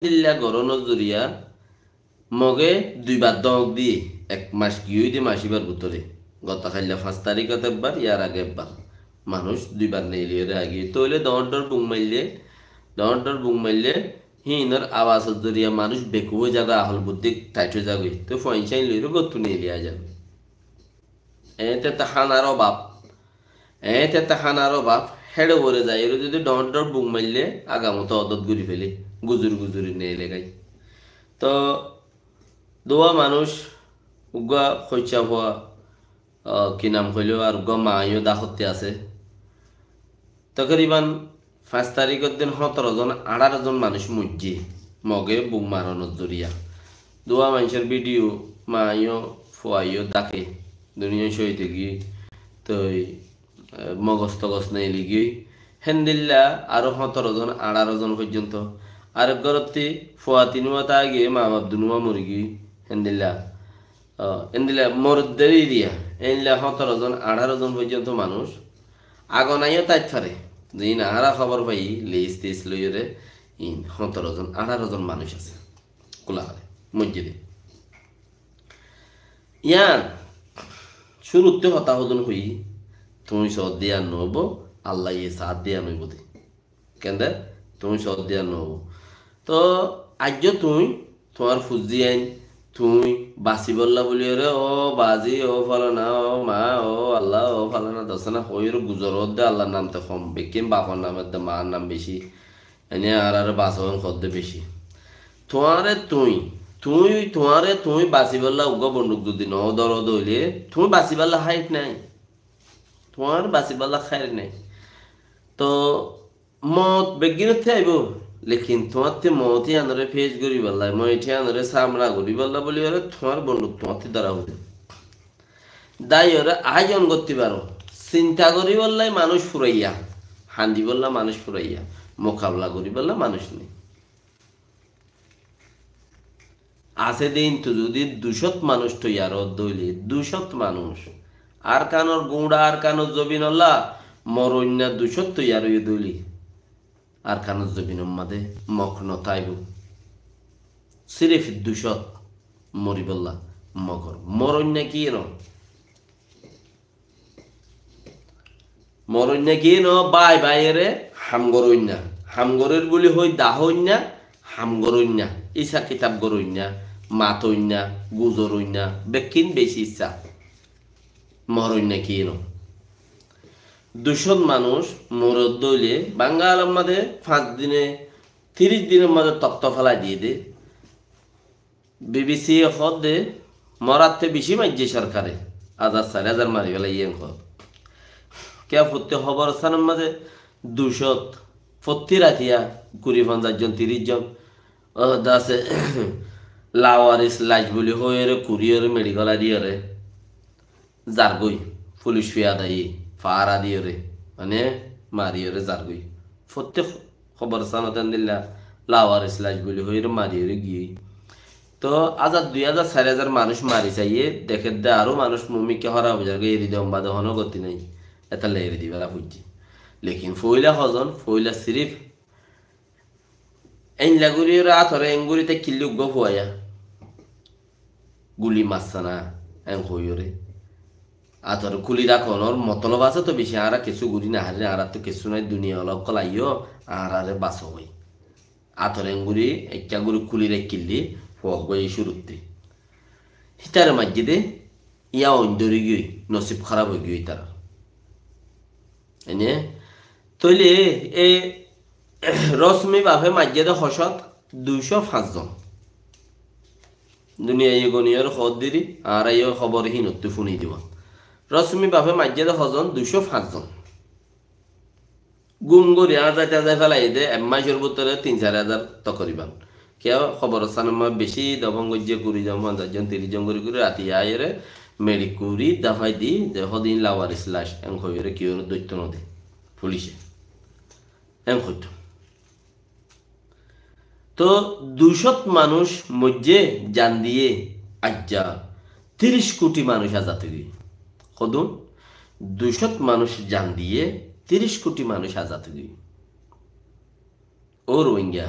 দিল্লা গরনো জুরিয়া মগে দুইবার দক দিয়ে এক মাস গিয়ে দিয়ে মাসিবার ভিতরে গত খাইলা 5 তারিখত একবার ইয়ার আগে একবার মানুষ দুইবার নেইলিয়ে আগে তৈলে দর বুং মারলে হিনর আওয়াজ জরিয়া মানুষ বেকুয়ে জায়গা আহল বুদ্ধি টাইটে যাবে তো ফইনসাইন লইরো গত্তু নেইলিয়া যাবে এতে তাহানার অভাব হেডে ভরে যায় এর যদি ডর বুক মারলে আগামতো অদত ঘুরি ফেলে গুজুরি নেই লেগাই তো দোয়া মানুষ উগা খৈচা হওয়া কি নাম কইলেও আর উগা মাইও দাহতে আছে তকরিবান 5 তারিখের দিন 17 জন 18 জন মানুষ মুজি মগে বুক মারানোর জরিয়া দোয়া মানুষের ভিডিও মাইও ফুয়াইও ডাকে দুনিয়া সইতে গিয়ে তো মগজ তগজ নেই লিগি হেন্দিল্লা আরো 17 জন 18 জন পর্যন্ত আর গরতি ফুয়া তিনুয়া তা গিয়ে মা বাপ দুনুয়া মরিগি হেন্দিল্লা মরদেরই দিয়া এনলা 17 জন 18 জন পর্যন্ত মানুষ আগনাইও তাই থারে দিন আরা খবর পাই লিস তিস লইরে ইন 17 জন 18 জন মানুষ আছে কুলাহারে মসজিদে ইয়ান শুরুতে হতা হদন হই তুমি সদ দিয়া নব আল্লাহ ইয়ে সাথ দিয়া নইব দে কেন তুমি সদ দিয়া নব তো আজ তুমি তোমার ফুজি আইন তুমি বাসি বললা বলি রে ও বাজি ও ফলানা ও মা ও আল্লাহ ও ফলানা দশনা হইর গুজরত দে আল্লাহর নামতে কম বেকিম বাপর নামের দে মার নাম বেশি এনে আর বাসন খদ্দে বেশি তোমারে তুই বাসি বললা উগা বন্দুক যদি ন দরদ হইলে তুমি বাসি বললা হাইট নাই তোমার বাসি বললা খাই নাই তো মত বেগিনত আইব লেকিন তোমার তে মতি আনরে ফেস করি বললা মই এটি আনরে সামরা করি বললা বলি ওরে তোমার বন্দুক তোমার দ্বারা হবে দাই ওরে আয়োজন করতে পারো চিন্তা করি বললাই মানুষ ফুরাইয়া হান্দি বললা মানুষ ফুরাইয়া মোকাবলা করি বললা মানুষ নেই আছে দিন তো যদি 200 মানুষ তো ইয়ার দইলে 200 মানুষ আর কানোর গুঁড়া আর কানোর জবিন আল্লাহ মরইনা 200 তো ইয়ার দইলি আর কানোর জবিন মাদে মখন তাইব সিরিফ 200 মরি বললা মগর মরইনা কি ন মরইনা কি ন বাই বাইরে হামগরইনা হামগরের বলি হই দাহইনা হামগরইনা ইসা কিতাব গরইনা মাতইনা গুজরইনা বেকিন বেশি ইচ্ছা মরইনা কি ন 200 মানুষ মরদ দইলে বাঙ্গাল মাঝে 5 দিনে 30 দিনের মাঝে তক্ত ফেলাই দিয়ে দে বিবিসি হদ দে মরাতে বেশি মাইজে সরকারে 1000 মারি ফেলাই ইয়ে কে ফুটতে খবর স্থানের মাঝে 200 প্রতি রাতিয়া 20-50 জন 30 জন দাসে লাওয়ারিস লাইজ বলি হয়ে কুরিয়র মেডিকেল দিয়ে জারগই পুলিশ ফিয়া দায়ী ফারা দিয়ে রে মানে মারিয়ে জারগই প্রত্যেক খবর সানতেন দিল্লা লাওয়ারিস লাইজ বলি হয়ে মারিয়ে গিয়ে তো 2000-4000 মানুষ মারি চাইয়ে দেখে দে আরো মানুষ মুমিকে হরা হয়ে যাবে এরি দম বা দহনও গতি নাই এটা লেরি দিবেলা বুঝছি লেকিন ফইলা হজন ফইলা সিরিফ এই লাগুরির আতরে এঙ্গুরিতে কিল্লু গফুয়া গুলি মাছানা এং হইরে আতর কুলি রাখনর মতলব আছে তো বেশি আরা কিছু গুলি না হারে আর তো কিছু নাই দুনিয়া অলক কলাইও আর আরে বাস হই আতর এঙ্গুরি একটা গুরি কুলি রে কিল্লি ফক গই শুরুতে হিতার মসজিদে ইয়া অন্দরি গই নসিব খারাপ হই গই তার এনে তইলে এ রশ্মি বাপে মসজিদে হসত 205 জন দুনিয়া গনিয়র খদ দিরি আর এই খবর হিনতে শুনি দিব রশ্মি বাপে মসজিদে হজন 205 জন গুম গরি আর যাই ফেলাই দে মাসের ভিতরে 3-4 হাজার তকরিবান কে খবর সানমা বেশি দবং গজ্জে কুড়ি জন 50 জন 30 জন করে রাতি আইরে মেরি কুড়ি দাফাই দি যে হদিন লাওয়ারিস লাশ এং হইরে কি ওর দৈত্য নদে পুলিশে এং হইতো তো 200 মানুষ মধ্যে জান দিয়ে আজ্জা 30 কোটি মানুষ আজাতে গিয়ে কদুন 200 মানুষ জান দিয়ে 30 কোটি মানুষ আজাতে গিয়ে ও রোহিঙ্গা